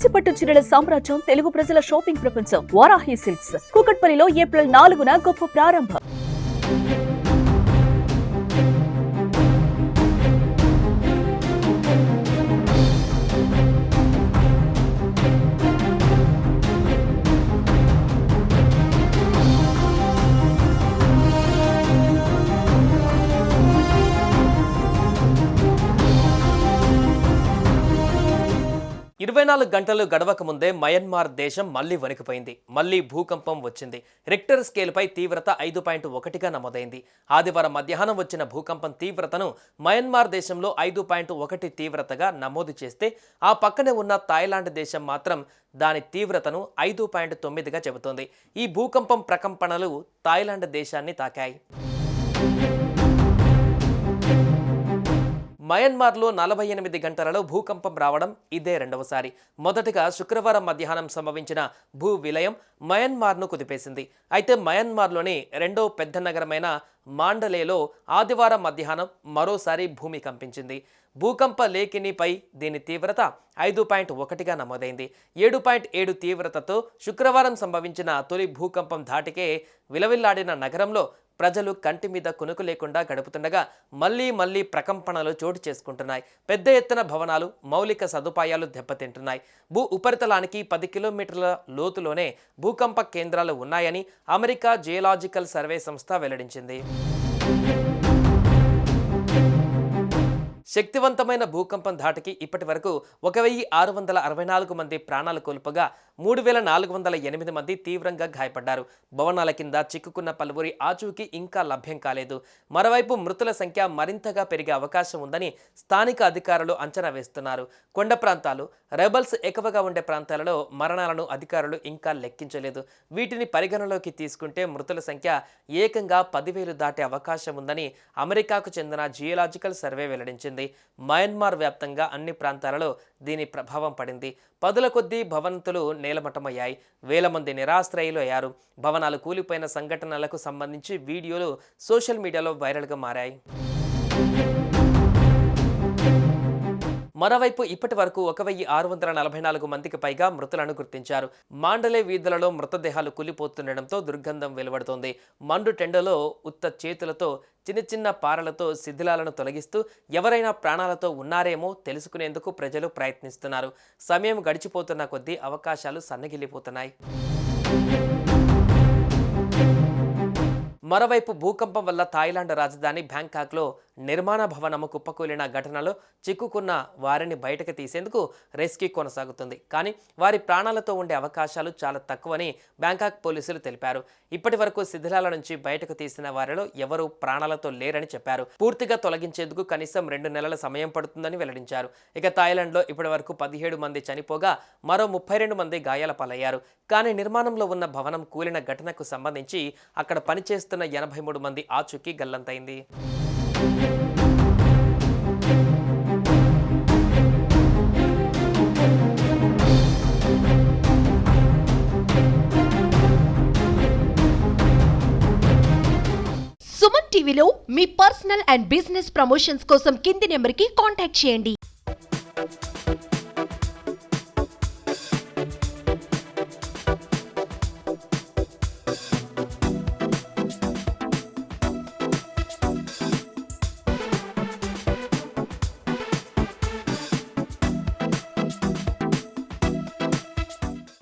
కంచిపట్టు చీరల సామ్రాజ్యం తెలుగు ప్రజల షాపింగ్ ప్రపంచం వారాహి సిల్క్స్ కూకట్పల్లిలో ఏప్రిల్ 4న గొప్ప ప్రారంభం. ఇరవై 24 గంటలు గడవక ముందే మయన్మార్ దేశం మళ్లీ వణికిపోయింది. మళ్లీ భూకంపం వచ్చింది. రిక్టర్ స్కేల్పై తీవ్రత 5.1గా నమోదైంది. ఆదివారం మధ్యాహ్నం వచ్చిన భూకంపం తీవ్రతను మయన్మార్ దేశంలో 5.1 తీవ్రతగా నమోదు చేస్తే ఆ పక్కనే ఉన్న థాయిలాండ్ దేశం మాత్రం దాని తీవ్రతను 5.9గా చెబుతోంది. ఈ భూకంపం ప్రకంపనలు థాయిలాండ్ దేశాన్ని తాకాయి. మయన్మార్లో 48 గంటలలో భూకంపం రావడం ఇదే రెండవసారి. మొదటగా శుక్రవారం మధ్యాహ్నం సంభవించిన భూ విలయం మయన్మార్ను కుదిపేసింది. అయితే మయన్మార్లోని రెండో పెద్ద నగరమైన మాండలేలో ఆదివారం మధ్యాహ్నం మరోసారి భూమి కంపించింది. భూకంప లేఖినిపై దీని తీవ్రత 5.1గా నమోదైంది. 7.7 తీవ్రతతో శుక్రవారం సంభవించిన తొలి భూకంపం ధాటికే విలవిల్లాడిన నగరంలో ప్రజలు కంటి మీద కునుకు లేకుండా గడుపుతుండగా మళ్లీ ప్రకంపనలు చోటు చేసుకుంటున్నాయి. పెద్ద ఎత్తున భవనాలు, మౌలిక సదుపాయాలు దెబ్బతింటున్నాయి. భూ ఉపరితలానికి 10 కిలోమీటర్ల లోతులోనే భూకంప కేంద్రాలు ఉన్నాయని అమెరికా జియోలాజికల్ సర్వే సంస్థ వెల్లడించింది. శక్తివంతమైన భూకంపం ధాటికి ఇప్పటి వరకు 1664 మంది ప్రాణాలు కోల్పోగా 3408 మంది తీవ్రంగా గాయపడ్డారు. భవనాల కింద చిక్కుకున్న పలువురి ఆచూకీ ఇంకా లభ్యం కాలేదు. మరోవైపు మృతుల సంఖ్య మరింతగా పెరిగే అవకాశం ఉందని స్థానిక అధికారులు అంచనా వేస్తున్నారు. కొండ ప్రాంతాలు, రెబల్స్ ఎక్కువగా ఉండే ప్రాంతాలలో మరణాలను అధికారులు ఇంకా లెక్కించలేదు. వీటిని పరిగణలోకి తీసుకుంటే మృతుల సంఖ్య ఏకంగా 10,000 దాటే అవకాశం ఉందని అమెరికాకు చెందిన జియోలాజికల్ సర్వే వెల్లడించింది. మయన్మార్ వ్యాప్తంగా అన్ని ప్రాంతాలలో దీని ప్రభావం పడింది. పదుల కొద్దీ భవంతులు నేలమట్టమయ్యాయి. వేల మంది నిరాశ్రయులు అయ్యారు. భవనాలు కూలిపోయిన సంఘటనలకు సంబంధించి వీడియోలు సోషల్ మీడియాలో వైరల్గా మారాయి. మరోవైపు ఇప్పటి వరకు 1644 మందికి పైగా మృతులను గుర్తించారు. మాండలే వీధులలో మృతదేహాలు కూలిపోతుండటంతో దుర్గంధం వెలువడుతోంది. మండు టెండలో ఉత్త చేతులతో చిన్న పారలతో శిథిలాలను తొలగిస్తూ ఎవరైనా ప్రాణాలతో ఉన్నారేమో తెలుసుకునేందుకు ప్రజలు ప్రయత్నిస్తున్నారు. సమయం గడిచిపోతున్న కొద్దీ అవకాశాలు సన్నగిల్లిపోతున్నాయి. మరోవైపు భూకంపం వల్ల థాయిలాండ్ రాజధాని బ్యాంకాక్లో నిర్మాణ భవనము కుప్పకూలిన ఘటనలో చిక్కుకున్న వారిని బయటకు తీసేందుకు రెస్క్యూ కొనసాగుతుంది. కానీ వారి ప్రాణాలతో ఉండే అవకాశాలు చాలా తక్కువని బ్యాంకాక్ పోలీసులు తెలిపారు. ఇప్పటి వరకు శిథిలాల నుంచి బయటకు తీసిన వారిలో ఎవరూ ప్రాణాలతో లేరని చెప్పారు. పూర్తిగా తొలగించేందుకు కనీసం 2 నెలల సమయం పడుతుందని వెల్లడించారు. ఇక థాయిలాండ్లో ఇప్పటి వరకు 17 మంది చనిపోగా మరో 32 మంది గాయాల పాలయ్యారు. కానీ నిర్మాణంలో ఉన్న భవనం కూలిన ఘటనకు సంబంధించి అక్కడ పనిచేస్తున్న 83 మంది ఆచూకీ గల్లంతైంది. సుమన్ టీవీలో మీ పర్సనల్ అండ్ బిజినెస్ ప్రమోషన్స్ కోసం కింది నెంబర్కి కాంటాక్ట్ చేయండి.